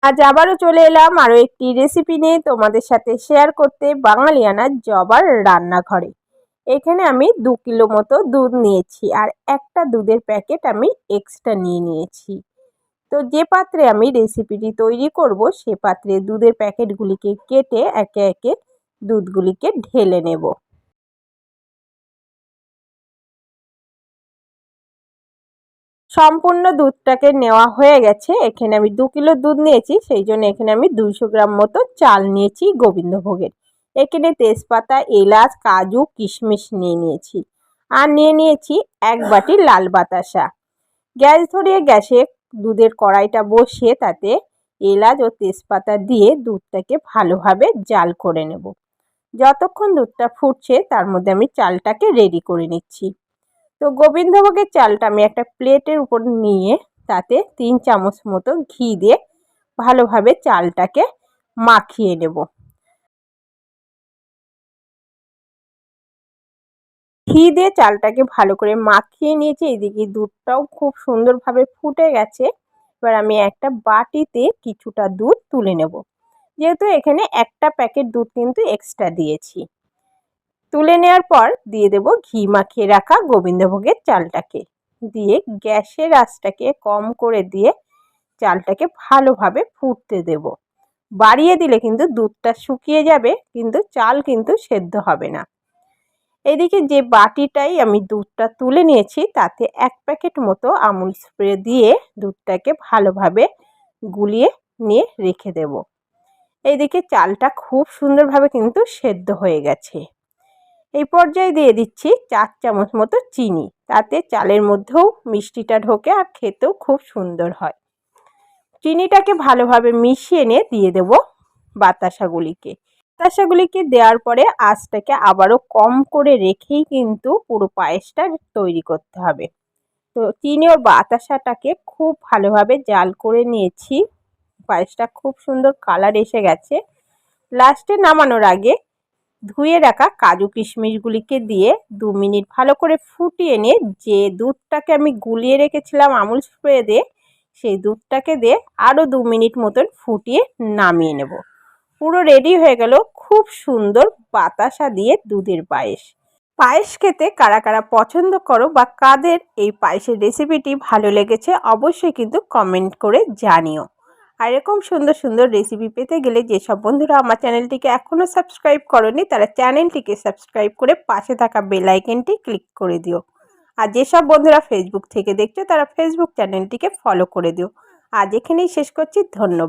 আজ আবারও চলে এলাম আরও একটি রেসিপি নিয়ে তোমাদের সাথে শেয়ার করতে বাঙালিয়ানা জবার রান্নাঘরে। এখানে আমি 2 কিলো মতো দুধ নিয়েছি আর একটা দুধের প্যাকেট আমি এক্সট্রা নিয়েছি। তো যে পাত্রে আমি রেসিপিটি তৈরি করব সে পাত্রে দুধের প্যাকেটগুলিকে কেটে একে একে দুধগুলিকে ঢেলে নেব। সম্পূর্ণ দুধটাকে নেওয়া হয়ে গেছে। এখানে আমি 2 কিলো দুধ নিয়েছি, সেই জন্য এখানে আমি 200 গ্রাম মতো চাল নিয়েছি গোবিন্দভোগের। এখানে তেজপাতা, এলাচ, কাজু, কিশমিশ নিয়েছি আর নিয়েছি 1 বাটি লাল বাতাসা। গ্যাস ধরিয়ে গ্যাসে দুধের কড়াইটা বসিয়ে তাতে এলাচ ও তেজপাতা দিয়ে দুধটাকে ভালোভাবে জাল করে নেব। যতক্ষণ দুধটা ফুটছে তার মধ্যে আমি চালটাকে রেডি করে নিচ্ছি। তো গোবিন্দভোগের চালটা আমি একটা প্লেটের উপর নিয়ে তাতে 3 চামচ মতো ঘি দিয়ে ভালোভাবে চালটাকে মাখিয়ে নেব। ঘি দিয়ে চালটাকে ভালো করে মাখিয়ে নিয়েছি। এদিকে দুধটাও খুব সুন্দরভাবে ফুটে গেছে। এবার আমি একটা বাটিতে কিছুটা দুধ তুলে নেব, যেহেতু এখানে একটা প্যাকেট দুধ কিন্তু এক্সট্রা দিয়েছি। তুলে নেওয়ার পর দিয়ে দেব ঘি মাখিয়ে রাখা গোবিন্দভোগের চালটাকে, দিয়ে গ্যাসের আঁচটাকে কম করে দিয়ে চালটাকে ভালোভাবে ফুটতে দেব। বাড়িয়ে দিলে কিন্তু দুধটা শুকিয়ে যাবে, কিন্তু চাল কিন্তু সেদ্ধ হবে না। এদিকে যে বাটিটাই আমি দুধটা তুলে নিয়েছি তাতে 1 প্যাকেট মতো আমুল স্প্রে দিয়ে দুধটাকে ভালোভাবে গুলিয়ে নিয়ে রেখে দেব। এইদিকে চালটা খুব সুন্দরভাবে কিন্তু সেদ্ধ হয়ে গেছে। এই পর্যায়ে দিয়ে দিচ্ছি 4 চামচ মতো চিনি, তাতে চালের মধ্যেও মিষ্টিটা ঢোকে আর খেতেও খুব সুন্দর হয়। চিনিটাকে ভালোভাবে মিশিয়ে নিয়ে দিয়ে দেব বাতাসাগুলিকে। বাতাসাগুলিকে দেওয়ার পরে আঁচটাকে আবারও কম করে রেখেই কিন্তু পুরো পায়েসটা তৈরি করতে হবে। তো চিনি ও বাতাসাটাকে খুব ভালোভাবে জাল করে নিয়েছি। পায়েসটা খুব সুন্দর কালার এসে গেছে। লাস্টে নামানোর আগে ধুয়ে রাখা কাজু কিশমিশগুলিকে দিয়ে 2 মিনিট ভালো করে ফুটিয়ে নিয়ে যে দুধটাকে আমি গুলিয়ে রেখেছিলাম আমুল স্প্রে দিয়ে, সেই দুধটাকে দিয়ে আরও 2 মিনিট মতন ফুটিয়ে নামিয়ে নেব। পুরো রেডি হয়ে গেল খুব সুন্দর বাতাসা দিয়ে দুধের পায়েস। পায়েস খেতে কারা কারা পছন্দ করো বা কাদের এই পায়েসের রেসিপিটি ভালো লেগেছে অবশ্যই কিন্তু কমেন্ট করে জানিও। আর এরকম সুন্দর সুন্দর রেসিপি পেতে গেলে যেসব বন্ধুরা আমার চ্যানেলটিকে এখনও সাবস্ক্রাইব করোনি তারা চ্যানেলটিকে সাবস্ক্রাইব করে পাশে থাকা বেল আইকনটি ক্লিক করে দিও। আর যেসব বন্ধুরা ফেসবুক থেকে দেখছো তারা ফেসবুক চ্যানেলটিকে ফলো করে দিও। আজ এখানেই শেষ করছি, ধন্যবাদ।